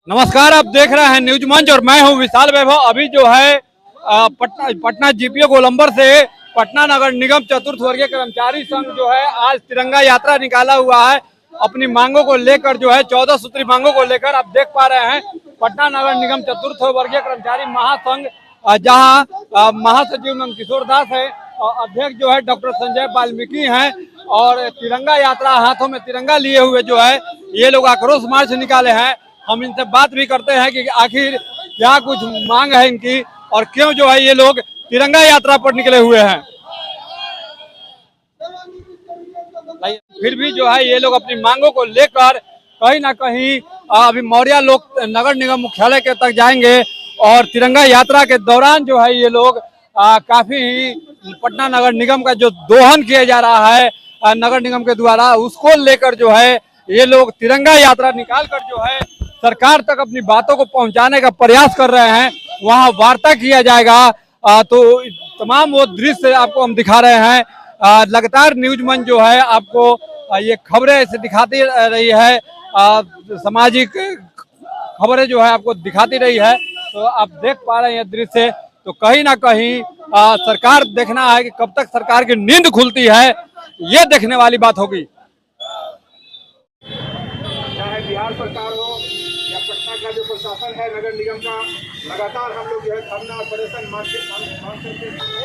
नमस्कार, आप देख रहे हैं न्यूज मंच और मैं हूं विशाल वैभव। अभी जो है पटना जीपीओ गोलंबर से पटना नगर निगम चतुर्थ वर्गीय कर्मचारी संघ जो है आज तिरंगा यात्रा निकाला हुआ है। अपनी मांगों को लेकर जो है 14 सूत्री मांगों को लेकर आप देख पा रहे हैं पटना नगर निगम चतुर्थ वर्गीय कर्मचारी महासंघ जहां महासचिव नंदकिशोर दास है और अध्यक्ष जो है डॉक्टर संजय वाल्मीकि हैं और तिरंगा यात्रा हाथों में तिरंगा लिए हुए जो है ये लोग आक्रोश मार्च निकाले हैं। हम इनसे बात भी करते हैं कि आखिर क्या कुछ मांग है इनकी और क्यों जो है ये लोग तिरंगा यात्रा पर निकले हुए हैं। फिर भी जो है ये लोग अपनी मांगों को लेकर कहीं ना कहीं अभी मौर्या लोक नगर निगम मुख्यालय के तक जाएंगे और तिरंगा यात्रा के दौरान जो है ये लोग काफी ही पटना नगर निगम का जो दोहन किया जा रहा है नगर निगम के द्वारा उसको लेकर जो है ये लोग तिरंगा यात्रा निकाल कर जो है सरकार तक अपनी बातों को पहुंचाने का प्रयास कर रहे हैं। वहां वार्ता किया जाएगा। तो तमाम वो दृश्य आपको हम दिखा रहे हैं। लगातार न्यूज मंच जो है आपको ये खबरें ऐसे दिखाती रही है। सामाजिक खबरें जो है आपको दिखाती रही है। तो आप देख पा रहे हैं दृश्य। तो कहीं ना कहीं सरकार देखना है कि कब तक सरकार की नींद खुलती है, ये देखने वाली बात होगी। चाहे बिहार सरकार हो या पटना का जो प्रशासन है नगर निगम का, लगातार हम लोग जो है धरना और प्रदर्शन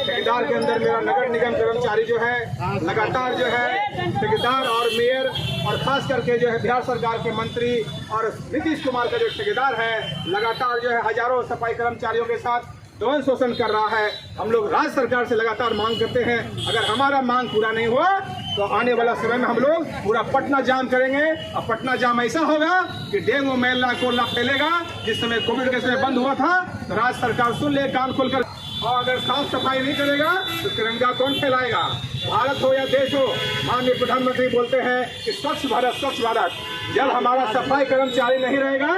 ठेकेदार के अंदर मेरा नगर निगम कर्मचारी जो है लगातार जो है ठेकेदार और मेयर और खास करके जो है बिहार सरकार के मंत्री और नीतीश कुमार का जो ठेकेदार है लगातार जो है हजारों सफाई कर्मचारियों के साथ यौन शोषण कर रहा है। हम लोग राज्य सरकार से लगातार मांग करते हैं, अगर हमारा मांग पूरा नहीं हुआ तो आने वाला समय में हम लोग पूरा पटना जाम करेंगे। और पटना जाम ऐसा होगा कि डेंगू मैला कोरोना फैलेगा। जिस समय कोविड के समय बंद हुआ था तो राज्य सरकार सुन ले कान खोलकर, और अगर साफ सफाई नहीं करेगा तो तिरंगा कौन फैलाएगा। भारत हो या देश हो, माननीय प्रधानमंत्री बोलते हैं कि स्वच्छ भारत स्वच्छ भारत। जब हमारा सफाई कर्मचारी नहीं रहेगा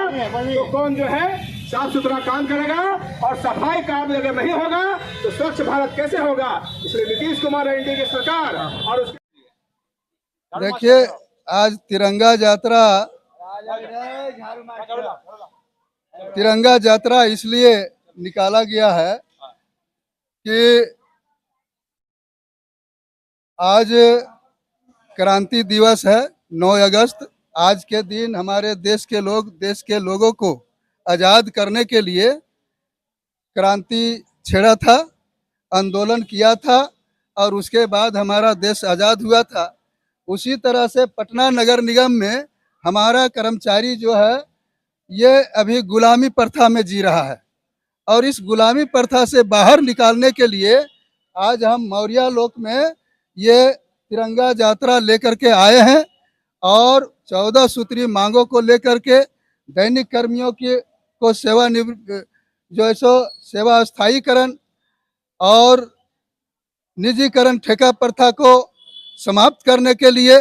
तो कौन जो है साफ सुथरा काम करेगा, और सफाई काम अगर नहीं होगा तो स्वच्छ भारत कैसे होगा। इसलिए नीतीश कुमार एनडीए की सरकार और उसके देखिए आज तिरंगा यात्रा इसलिए निकाला गया है कि आज क्रांति दिवस है 9 अगस्त। आज के दिन हमारे देश के लोगों को आज़ाद करने के लिए क्रांति छेड़ा था, आंदोलन किया था और उसके बाद हमारा देश आज़ाद हुआ था। उसी तरह से पटना नगर निगम में हमारा कर्मचारी जो है ये अभी गुलामी प्रथा में जी रहा है और इस गुलामी प्रथा से बाहर निकालने के लिए आज हम मौर्या लोक में ये तिरंगा यात्रा लेकर के आए हैं और 14 सूत्री मांगों को लेकर के दैनिक कर्मियों को सेवा स्थायीकरण और निजीकरण ठेका प्रथा को समाप्त करने के लिए,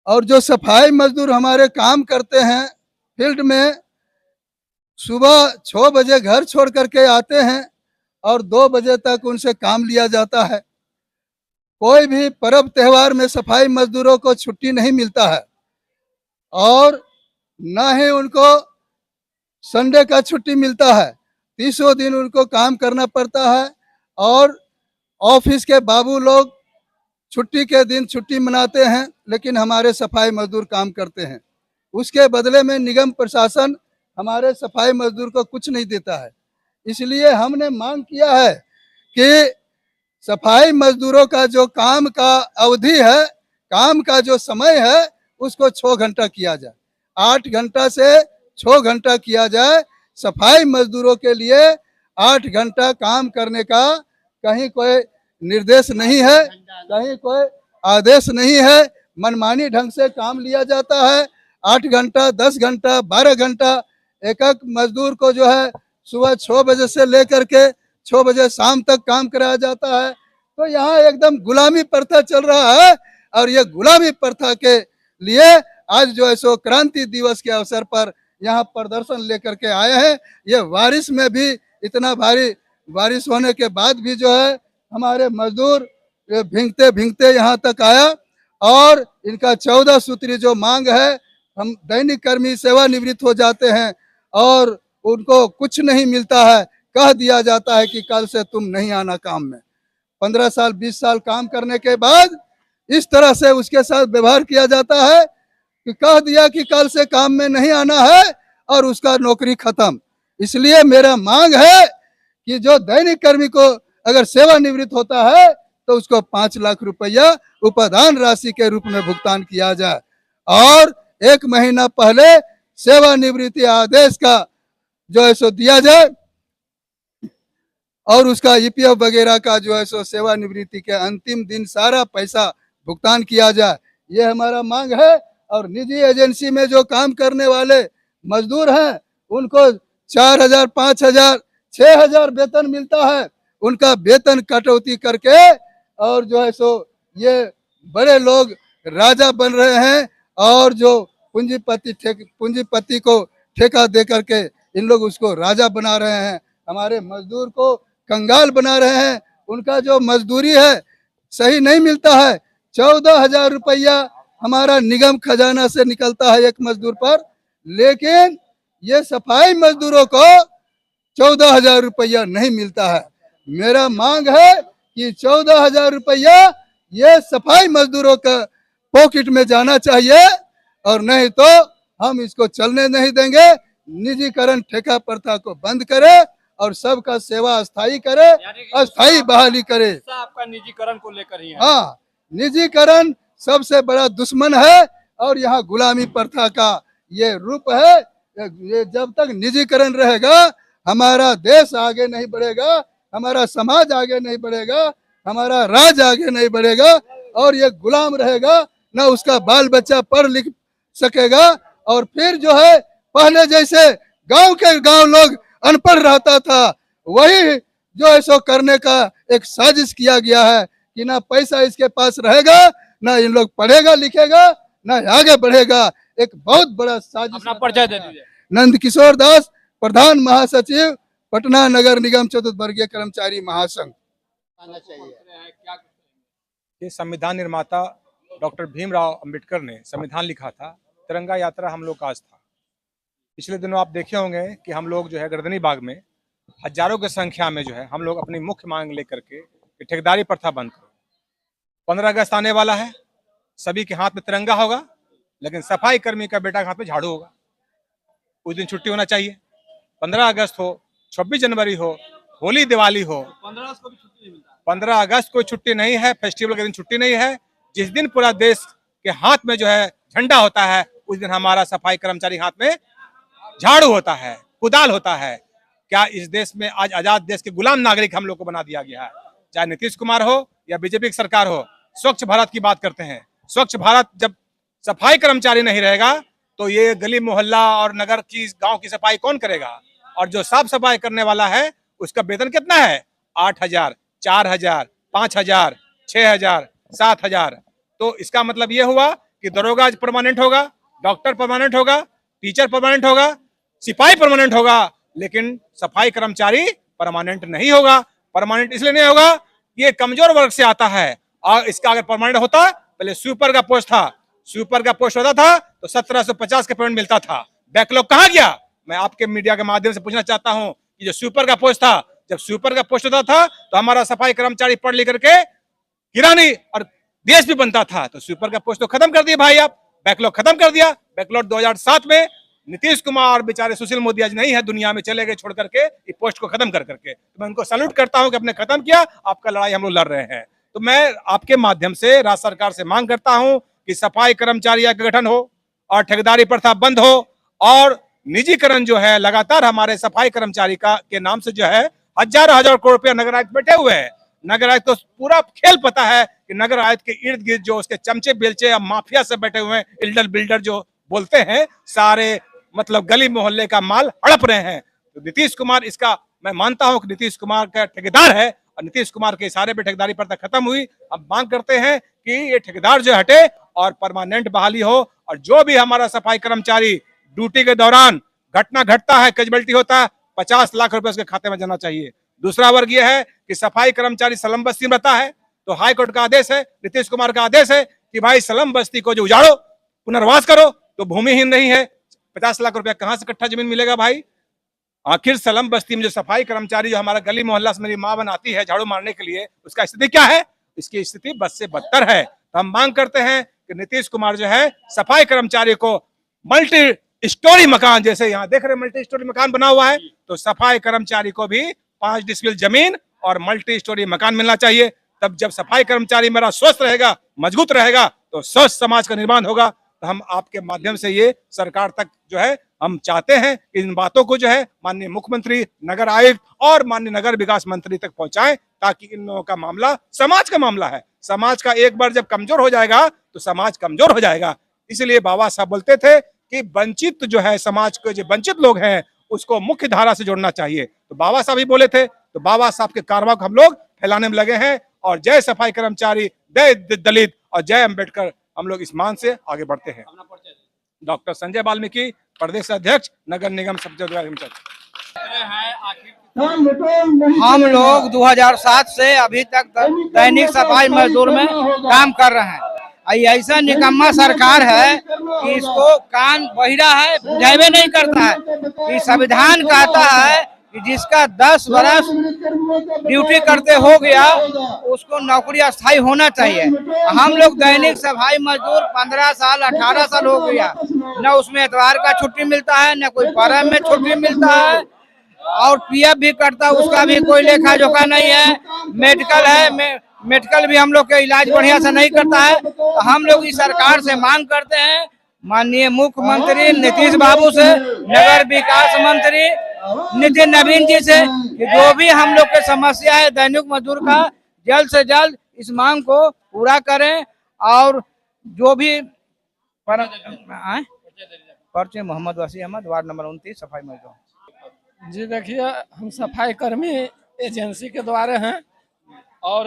और जो सफाई मजदूर हमारे काम करते हैं फील्ड में, सुबह 6 बजे घर छोड़ करके आते हैं और 2 बजे तक उनसे काम लिया जाता है। कोई भी पर्व त्यौहार में सफाई मजदूरों को छुट्टी नहीं मिलता है और न ही उनको संडे का छुट्टी मिलता है। 30 दिन उनको काम करना पड़ता है और ऑफिस के बाबू लोग छुट्टी के दिन छुट्टी मनाते हैं, लेकिन हमारे सफाई मजदूर काम करते हैं। उसके बदले में निगम प्रशासन हमारे सफाई मजदूर को कुछ नहीं देता है। इसलिए हमने मांग किया है कि सफाई मजदूरों का जो काम का अवधि है, काम का जो समय है उसको 6 घंटा किया जाए, 8 घंटा से 6 घंटा किया जाए। सफाई मजदूरों के लिए 8 घंटा काम करने का कहीं कोई निर्देश नहीं है, कहीं कोई आदेश नहीं है। मनमानी ढंग से काम लिया जाता है। 8 घंटा, 10 घंटा, 12 घंटा एक मजदूर को जो है सुबह 6 बजे से लेकर के 6 बजे शाम तक काम कराया जाता है। तो यहाँ एकदम गुलामी प्रथा चल रहा है और ये गुलामी प्रथा के लिए आज जो है सो क्रांति दिवस के अवसर पर यहाँ प्रदर्शन लेकर के आए हैं। ये बारिश में भी, इतना भारी बारिश होने के बाद भी जो है हमारे मजदूर भींगते भींगते यहाँ तक आया और इनका 14 सूत्री जो मांग है हम दैनिक कर्मी सेवानिवृत्त हो जाते हैं और उनको कुछ नहीं मिलता है, कह दिया जाता है कि कल से तुम नहीं आना काम में। 15 साल 20 साल काम करने के बाद इस तरह से उसके साथ व्यवहार किया जाता है कि कह दिया कि कल से काम में नहीं आना है और उसका नौकरी खत्म। इसलिए मेरा मांग है कि जो दैनिक कर्मी को अगर सेवानिवृत्त होता है तो उसको 5 लाख रुपया उपदान राशि के रूप में भुगतान किया जाए और 1 महीना पहले सेवानिवृत्ति आदेश का जो है सो दिया जाए और उसका ईपीएफ वगैरह का जो है सो सेवानिवृत्ति के अंतिम दिन सारा पैसा भुगतान किया जाए, ये हमारा मांग है। और निजी एजेंसी में जो काम करने वाले मजदूर हैं उनको 4,000, 5,000, 6,000 वेतन मिलता है, उनका वेतन कटौती करके और जो है सो ये बड़े लोग राजा बन रहे हैं और जो पूंजीपति को ठेका दे करके इन लोग उसको राजा बना रहे हैं, हमारे मजदूर को कंगाल बना रहे हैं। उनका जो मजदूरी है सही नहीं मिलता है। 14,000 रुपया हमारा निगम खजाना से निकलता है एक मजदूर पर, लेकिन ये सफाई मजदूरों को 14,000 रुपया नहीं मिलता है। मेरा मांग है कि 14,000 रुपया ये सफाई मजदूरों का पॉकेट में जाना चाहिए और नहीं तो हम इसको चलने नहीं देंगे। निजीकरण ठेका प्रथा को बंद करे और सबका सेवा अस्थायी करे, अस्थायी बहाली करे। आपका निजीकरण को लेकर ही है। हाँ, निजीकरण सबसे बड़ा दुश्मन है और यहाँ गुलामी प्रथा का ये रूप है। ये जब तक निजीकरण रहेगा हमारा देश आगे नहीं बढ़ेगा, हमारा समाज आगे नहीं बढ़ेगा, हमारा राज्य आगे नहीं बढ़ेगा और ये गुलाम रहेगा, ना उसका बाल बच्चा पढ़ लिख सकेगा। और फिर जो है पहले जैसे गांव के गांव लोग अनपढ़ रहता था, वही जो है सो करने का एक साजिश किया गया है कि ना पैसा इसके पास रहेगा, ना इन लोग पढ़ेगा लिखेगा, ना आगे बढ़ेगा। एक बहुत बड़ा साजिश। अपना परिचय दे दीजिए। नंद किशोर दास, प्रधान महासचिव, पटना नगर निगम चतुर्थवर्गीय कर्मचारी महासंघ। ये संविधान निर्माता डॉक्टर भीमराव अंबेडकर ने संविधान लिखा था, तिरंगा यात्रा हम लोग का आज था। पिछले दिनों आप देखे होंगे कि हम लोग जो है गर्दनी बाग में हजारों की संख्या में जो है हम लोग अपनी मुख्य मांग लेकर के ठेकेदारी प्रथा बंद करो। 15 अगस्त आने वाला है, सभी के हाथ में तिरंगा होगा, लेकिन सफाई कर्मी का बेटा के हाथ में झाड़ू होगा। उस दिन छुट्टी होना चाहिए। 15 अगस्त हो, 26 जनवरी हो, होली दिवाली हो, 15 अगस्त को भी छुट्टी नहीं मिलता। 15 अगस्त को छुट्टी नहीं है, फेस्टिवल के दिन छुट्टी नहीं है। जिस दिन पूरा देश के हाथ में जो है झंडा होता है, उस दिन हमारा सफाई कर्मचारी हाथ में झाड़ू होता है, कुदाल होता है। क्या इस देश में आज आजाद देश के गुलाम नागरिक हम लोग को बना दिया गया है? चाहे नीतीश कुमार हो या बीजेपी की सरकार हो। स्वच्छ भारत की बात करते हैं। स्वच्छ भारत जब सफाई कर्मचारी नहीं रहेगा तो ये गली मोहल्ला और नगर की गांव की सफाई कौन करेगा? और जो साफ सफाई करने वाला है उसका वेतन कितना है? 8,000, 4,000, 5,000, 6,000, 7,000। तो इसका मतलब ये हुआ कि दरोगा परमानेंट होगा, डॉक्टर परमानेंट होगा, टीचर परमानेंट होगा, सिपाही परमानेंट होगा, लेकिन सफाई कर्मचारी परमानेंट नहीं होगा। परमानेंट इसलिए नहीं होगा, ये कमजोर वर्ग से आता है। और इसका अगर परमानेंट होता, पहले स्वीपर का पोस्ट था, स्वीपर का पोस्ट होता था तो 1750 का पेमेंट मिलता था। बैकलॉग कहाँ गया? मैं आपके मीडिया के माध्यम से पूछना चाहता हूँ कि जो स्वीपर का पोस्ट था, जब स्वीपर का पोस्ट होता था तो हमारा सफाई कर्मचारी पढ़ लिख करके किरानी और देश भी बनता था। तो स्वीपर का पोस्ट तो खत्म कर दिया भाई, आप बैकलॉग खत्म कर दिया। बैकलॉग 2007 में नीतीश कुमार बेचारे सुशील मोदी आज नहीं है दुनिया में, चले गए छोड़ करके इस पोस्ट को खत्म कर करके। तो मैं उनको सैल्यूट करता हूं कि आपने खत्म किया, आपका लड़ाई हम लोग लड़ रहे हैं। तो मैं आपके माध्यम से राज्य सरकार से मांग करता हूं कि सफाई कर्मचारी का गठन हो और ठेकेदारी प्रथा बंद हो और निजीकरण जो है लगातार हमारे सफाई कर्मचारी का के नाम से जो है हजार करोड़ रुपया नगर आयुक्त बैठे हुए हैं। नगर आयुक्त तो पूरा खेल पता है कि नगर आयुक्त के इर्द गिर्द जो उसके चमचे बेलचे या माफिया से बैठे हुए हैं, इल्डर बिल्डर जो बोलते हैं, सारे मतलब गली मोहल्ले का माल हड़प रहे हैं। तो नीतीश कुमार इसका मैं मानता हूं कि नीतीश कुमार का ठेकेदार है और नीतीश कुमार के इशारे पे ठेकेदारी प्रथा खत्म हुई। अब मांग करते हैं कि ये ठेकेदार जो हटे और परमानेंट बहाली हो और जो भी हमारा सफाई कर्मचारी ड्यूटी के दौरान घटना घटता है, कैजुअल्टी होता है, 50 लाख रुपए उसके खाते में जाना चाहिए। दूसरा वर्ग यह है कि सफाई कर्मचारी सलम बस्ती में रहता है तो हाई कोर्ट का आदेश है, नीतीश कुमार का आदेश है कि भाई सलम बस्ती को जो उजाड़ो, पुनर्वास करो, तो भूमिहीन नहीं है, 50 लाख रुपया कहां से कट्ठा जमीन मिलेगा भाई? आखिर सलम बस्ती में जो सफाई कर्मचारी जो हमारा गली मोहल्ला से मेरी माँ बनाती है झाड़ू मारने के लिए, उसका स्थिति क्या है? इसकी स्थिति बद से बदतर है। तो हम मांग करते हैं कि नीतीश कुमार जो है सफाई कर्मचारी को मल्टी स्टोरी मकान, जैसे यहाँ देख रहे मल्टी स्टोरी मकान बना हुआ है, तो सफाई कर्मचारी को भी 5 डिसमिल जमीन और मल्टी स्टोरी मकान मिलना चाहिए। तब जब सफाई कर्मचारी मेरा स्वस्थ रहेगा, मजबूत रहेगा, तो स्वस्थ समाज का निर्माण होगा। तो हम आपके माध्यम से ये सरकार तक जो है हम चाहते हैं कि इन बातों को जो है माननीय मुख्यमंत्री, नगर आयुक्त और माननीय नगर विकास मंत्री तक पहुंचाएं, ताकि इन लोगों का मामला समाज का मामला है। समाज का एक बार जब कमजोर हो जाएगा तो समाज कमजोर हो जाएगा। इसलिए बाबा साहब बोलते थे कि वंचित जो है समाज के जो वंचित लोग हैं उसको मुख्य धारा से जोड़ना चाहिए। तो बाबा साहब ही बोले थे, तो बाबा साहब के कारवा को हम लोग फैलाने में लगे हैं। और जय सफाई कर्मचारी, जय दलित और जय अम्बेडकर, हम लोग इस मान से आगे बढ़ते हैं। डॉक्टर संजय वाल्मीकि, प्रदेश अध्यक्ष, नगर निगम सब्जेक्ट। हम लोग 2007 से अभी तक दैनिक सफाई मजदूर में काम कर रहे हैं। ऐसा निकम्मा सरकार है कि इसको कान बहिरा है, बुझावे नहीं करता है कि संविधान कहता है कि जिसका 10 वर्ष ड्यूटी करते हो गया उसको नौकरी अस्थायी होना चाहिए। हम लोग दैनिक सफाई मजदूर 15 साल 18 साल हो गया, न उसमें एतवार का छुट्टी मिलता है, न कोई पर्व में छुट्टी मिलता है, और पीएफ भी करता है, उसका भी कोई लेखा जोखा नहीं है। मेडिकल है, मेडिकल भी हम लोग के इलाज बढ़िया से नहीं करता है। तो हम लोग इस सरकार से मांग करते हैं, माननीय मुख्यमंत्री नीतीश बाबू से, नगर विकास मंत्री नितिन नवीन जी से, कि जो भी हम लोग के समस्या है दैनिक मजदूर का, जल्द से जल्द इस मांग को पूरा करें। और जो भी पर्चे मोहम्मद वसी अहमद, वार्ड नंबर 29, सफाई मजदूर। जी देखिए, हम सफाई कर्मी एजेंसी के द्वारा हैं और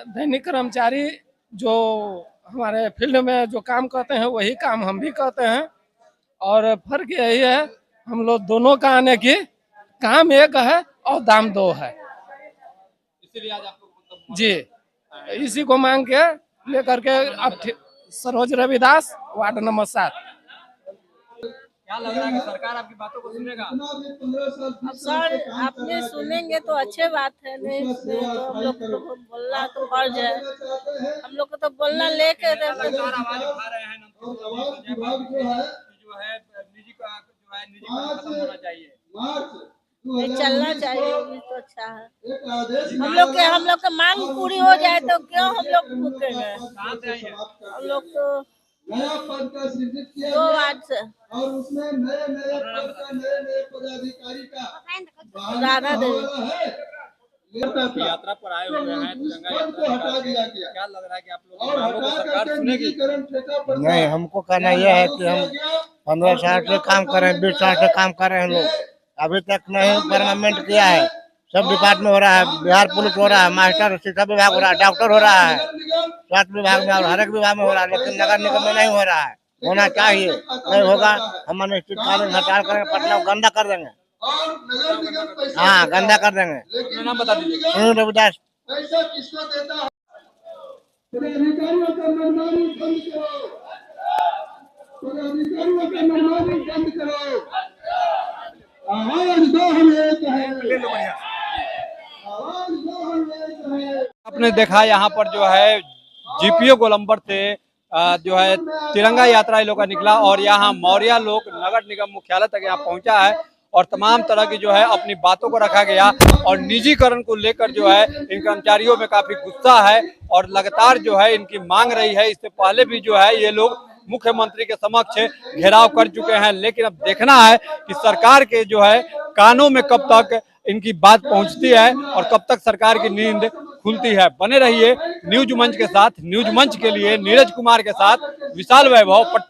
दैनिक कर्मचारी जो हमारे फील्ड में जो काम करते हैं वही काम हम भी करते हैं। और फर्क यही है, हम लोग दोनों का आने की काम एक है और दाम दो है। इसीलिए आज आपको जी इसी को मांग के लेकर के अब सरोज रविदास, वार्ड नंबर 7। क्या लग रहा है कि सरकार आपकी बातों को सुनेगा? अब सर आपने सुनेंगे तो अच्छे बात है, नहीं सुने तो हम लोग को बोलना तो फर्ज है, हम लोग को तो बोलना लेके आवाज उठा रहे हैं जो है निजी का खत्म होना चाहिए, नहीं चलना चाहिए, तो अच्छा है। हम लोग का मांग पूरी हो जाए तो क्यों हम लोग भूखेंगे। हम लोग तो 2 वार्ड से और उसमें नए पदाधिकारी का राधा देवी यात्रा पर आए हुए हैं, तिरंगा यात्रा, क्या लग रहा है कि आप लोगों की मांगों को सरकार सुनेगी? नहीं, हमको कहना यह है कि हम 15 साल से काम कर रहे हैं, 20 साल से काम कर रहे हैं लोग, अभी तक नहीं परमानेंट किया है। सब डिपार्टमेंट हो रहा है, बिहार पुलिस हो रहा है, मास्टर शिक्षा विभाग हो रहा है, डॉक्टर हो रहा है, स्वास्थ्य विभाग में और हर एक विभाग में हो रहा है, लेकिन नगर निगम में नहीं हो रहा है। होना चाहिए, नहीं होगा हम अनिश्चितकालीन हड़ताल करेंगे, पटना को गंदा कर देंगे। हाँ, गंदा कर देंगे। नाम बता दीजिए। रविदास। आपने देखा यहाँ पर जो है जीपीओ गोलंबर से जो है तिरंगा यात्रा ये लोग का निकला और यहाँ मौर्य लोग नगर निगम मुख्यालय तक यहाँ पहुंचा है और तमाम तरह की जो है अपनी बातों को रखा गया और निजीकरण को लेकर जो है इन कर्मचारियों में काफी गुस्सा है और लगातार जो है इनकी मांग रही है। इससे पहले भी जो है ये लोग मुख्यमंत्री के समक्ष घेराव कर चुके हैं, लेकिन अब देखना है कि सरकार के जो है कानों में कब तक इनकी बात पहुंचती है और कब तक सरकार की नींद खुलती है। बने रहिए न्यूज मंच के साथ। न्यूज मंच के लिए नीरज कुमार के साथ विशाल वैभव, पटना।